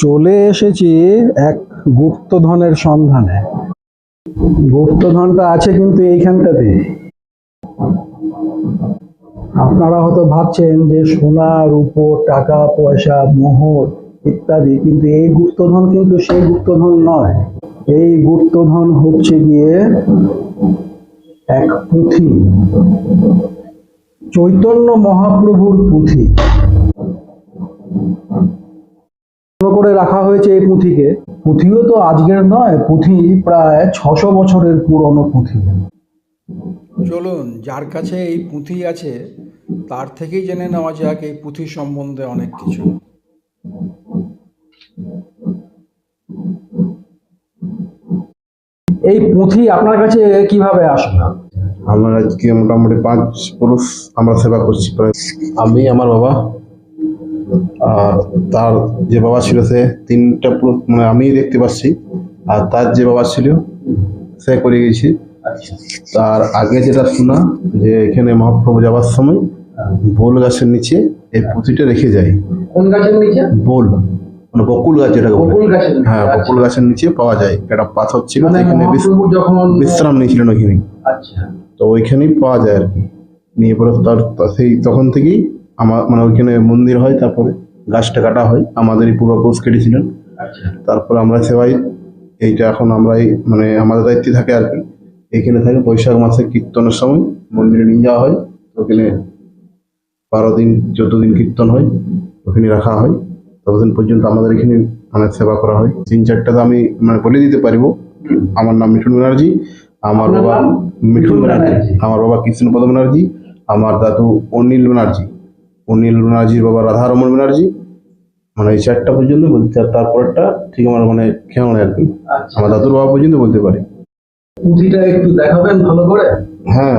চলে এসেছি এক গুপ্তধনের সন্ধানে। গুপ্তধনটা আছে কিন্তু এইখানটাতে। আপনারা হয়তো ভাবছেন যে সোনা রূপো টাকা পয়সা মোহর ইত্যাদি, কিন্তু এই গুপ্তধন কিন্তু সেই গুপ্তধন নয়। এই গুপ্তধন হচ্ছে গিয়ে এক পুঁথি, চৈতন্য মহাপ্রভুর পুঁথি। করে রাখা হয়েছে এই পুঁথিকে। পুঁথিও তো আজকের নয়, পুঁথি প্রায় 600 বছরের পুরনো পুঁথি। চলুন, যার কাছে এই পুঁথি আছে তার থেকেই জেনে নেওয়া যাক এই পুঁথি সম্বন্ধে অনেক কিছু। এই পুঁথি আপনার কাছে কিভাবে আসলো? আমরা আজকে মোটামুটি 5 পুরুষ আমরা সেবা করছি। প্রায় আমি, আমার বাবা, আর তার যে বাবা ছিল সে 3টা পুরুষ, মানে আমি দেখতে পাচ্ছি, আর তার যে বাবা ছিল সে করে গেছি। তার আগে যেটা শোনা যে এখানে মহাপ্রভু যাওয়ার সময় বোল গাছের নিচে এই পুঁথিটা রেখে যায়। কোন গাছের নিচে? বোল মানে বকুল গাছ, যেটাকে বলে। হ্যাঁ, বকুল গাছের নিচে পাওয়া যায়। একটা পাথর ছিল, এখানে বিশ্রাম নিয়েছিলেন ওইখানে। আচ্ছা। তো ওইখানেই পাওয়া যায় আর কি। নিয়ে পরে সেই তখন থেকেই আমার মানে ওইখানে মন্দির হয়, তারপরে গাছটা কাটা হয়, আমাদেরই পূর্বপুরুষ কেটেছিলেন। তারপরে আমরা সেবাই এইটা এখন আমরাই মানে আমাদের দায়িত্বে থাকে আর কি। এখানে থাকে বৈশাখ মাসে কীর্তনের সময় মন্দিরে নিয়ে যাওয়া হয়। ওখানে 12 দিন 14 দিন কীর্তন হয়, ওখানে রাখা হয়। ততদিন পর্যন্ত আমাদের এখানে মানে সেবা করা হয়। 3-4টা তো আমি মানে বলে দিতে পারবো। আমার নাম মিঠুন ব্যানার্জি, আমার বাবা মিঠুন ব্যানার্জি, আমার বাবা কৃষ্ণপদ ব্যানার্জি, আমার দাদু অনিল ব্যানার্জি, অনিল ব্যানার্জির বাবা রাধারমন ব্যানার্জি। মানে এই 4টা পর্যন্ত বলতে, তারপরটা ঠিক আমার মানে খেয়াল নেই আর কি। আমার দাদুর বাবা পর্যন্ত বলতে পারি। পুঁথিটা একটু দেখাবেন ভালো করে? হ্যাঁ,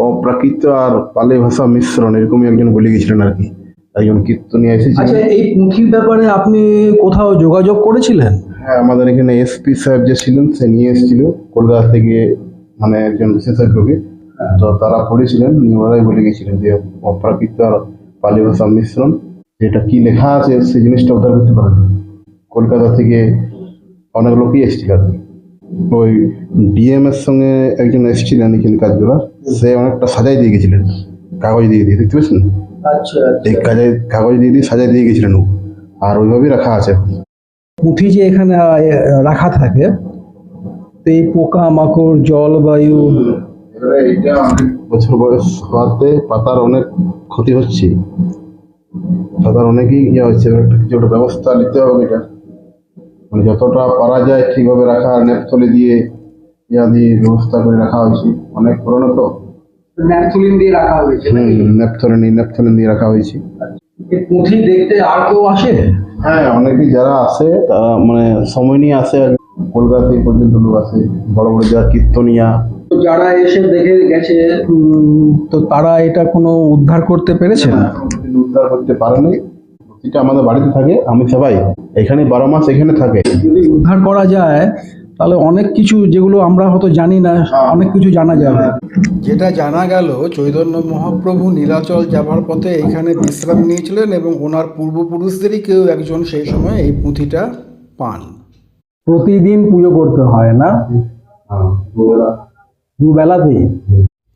অপ্রাকৃত আর পালি ভাষা মিশ্রণ এরকমই একজন বলে গেছিলেন আর কি, একজন কীর্তনিয়া এসেছিলেন। আচ্ছা, এই পুঁথির ব্যাপারে আপনি কোথাও যোগাযোগ করেছিলেন? হ্যাঁ, আমাদের এখানে এসপি সাহেব যে ছিলেন সে নিয়ে এসেছিল কলকাতা থেকে, মানে একজন বিশেষজ্ঞকে। তো তারা পড়েছিলেন, ওনারাই বলে গেছিলেন যে অপ্রাকৃত আর পালি ভাষা মিশ্রণ, যেটা কি লেখা আছে সেই জিনিসটা উদ্ধার করতে পারেন। কলকাতা থেকে অনেক লোকই এসেছিল আর কি। ওই ডিএম এর সঙ্গে একজন এসেছিলেন এখানে কাজ করার, সে অনেকটা সাজাই দিয়ে গেছিলেন, কাগজ দিয়ে দিয়ে, দেখতে পাচ্ছেন? আচ্ছা। এই কাগজ দিয়ে দিয়ে সাজাই দিয়ে গেছিলেন, আর ওইভাবেই রাখা আছে। পুঁথি যে এখানে রাখা থাকে, তো এই পোকা মাকড় জলবায়ু, এটা অনেক বছর বয়স হওয়াতে পাতার অনেক ক্ষতি হচ্ছে, পাতার অনেকই ইয়ে হচ্ছে। এবার কিছু একটা ব্যবস্থা নিতে হবে। এটা মানে যতটা পারা যায় ঠিকভাবে রাখা, নেপথলি দিয়ে ইয়া দিয়ে ব্যবস্থা করে রাখা হয়েছে। অনেক পুরনো তো, ন্যাপথলিন দিয়ে রাখা হয়েছে। নেপথলিন দিয়ে রাখা হয়েছে। এই পুঁথি দেখতে আর কেউ আসে? হ্যাঁ, অনেকেই যারা আসে তারা মানে সময় নিয়ে আসে আর কলকাতা থেকে পর্যন্ত লোক আসে, বড় বড় যারা কীর্তনিয়া। যারা এসে দেখে গেছে, তো তারা এটা কোনো উদ্ধার করতে পেরেছে না? উদ্ধার করতে পারেনি। এটা আমাদের বাড়িতে থাকে, আমি সবাই এখানে 12 মাস এখানে থাকে। যদি উদ্ধার করা যায় তাহলে অনেক কিছু যেগুলো আমরা হয়তো জানি না, অনেক কিছু জানা যাবে। যেটা জানা গেল, চৈতন্য মহাপ্রভু নীলাচল যাবার পথে এখানে বিশ্রাম নিয়েছিলেন এবং ওনার পূর্বপুরুষদেরই কেউ একজন সেই সময় এই পুঁথিটা পান। প্রতিদিন পুজো করতে হয় না? দুবেলাতেই।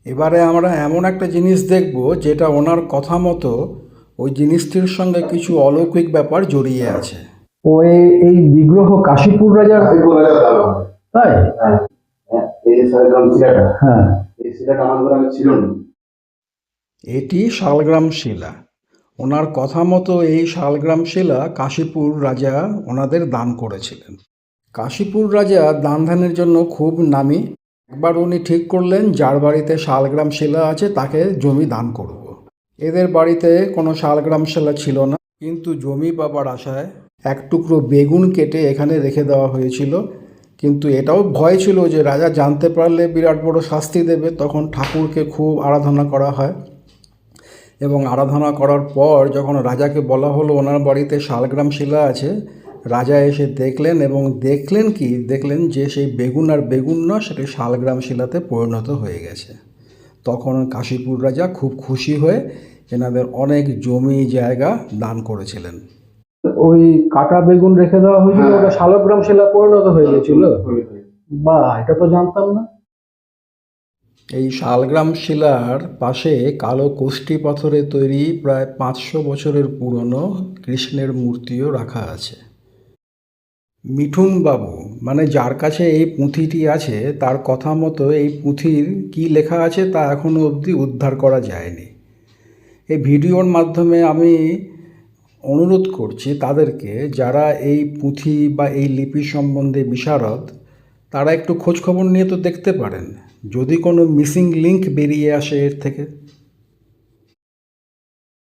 এবারে আমরা এমন একটা জিনিস দেখব যেটা ওনার কথা মতো ওই জিনিসটির সঙ্গে কিছু অলৌকিক ব্যাপার জড়িয়ে আছে। ও এই বিগ্রহ কাশীপুর রাজার, তাই? হ্যাঁ, এটি শালগ্রাম শিলা। ওনার কথা মতো এই শালগ্রাম শিলা কাশীপুর রাজা ওনাদের দান করেছিলেন। কাশীপুর রাজা দান ধ্যানের জন্য খুব নামী। একবার উনি ঠিক করলেন যার বাড়িতে শালগ্রাম শিলা আছে তাকে জমি দান করব। এদের বাড়িতে কোনো শালগ্রাম শিলা ছিল না, কিন্তু জমি পাবার আশায় এক টুকরো বেগুন কেটে এখানে রেখে দেওয়া হয়েছিল। কিন্তু এটাও ভয় ছিল যে রাজা জানতে পারলে বিরাট বড় শাস্তি দেবে। তখন ঠাকুরকে খুব আরাধনা করা হয় এবং আরাধনা করার পর যখন রাজাকে বলা হলো ওনার বাড়িতে শালগ্রাম শিলা আছে, রাজা এসে দেখলেন এবং দেখলেন যে সেই বেগুন আর বেগুন না, সেটি শালগ্রাম শিলাতে পরিণত হয়ে গেছে। তখন কাশীপুর রাজা খুব খুশি হয়ে এনাদের অনেক জমি জায়গা দান করেছিলেন। ওই কাটা বেগুন রেখে দেওয়া হয়েছিল, হ্যাঁ। ওটা শালগ্রাম শিলা পরিণত হয়ে গেছিল। বাহ, এটা তো জানতাম না। এই শালগ্রাম শিলার পাশে কালো কোষ্ঠী পাথরে তৈরি প্রায় 500 বছরের পুরনো কৃষ্ণের মূর্তিও রাখা আছে। মিঠুন বাবু মানে যার কাছে এই পুঁথিটি আছে তার কথা মতো এই পুঁথির কী লেখা আছে তা এখনও অবধি উদ্ধার করা যায়নি। এই ভিডিওর মাধ্যমে আমি অনুরোধ করছি তাদেরকে, যারা এই পুঁথি বা এই লিপি সম্বন্ধে বিশারদ, তারা একটু খোঁজখবর নিয়ে তো দেখতে পারেন, যদি কোনো মিসিং লিঙ্ক বেরিয়ে আসে এর থেকে।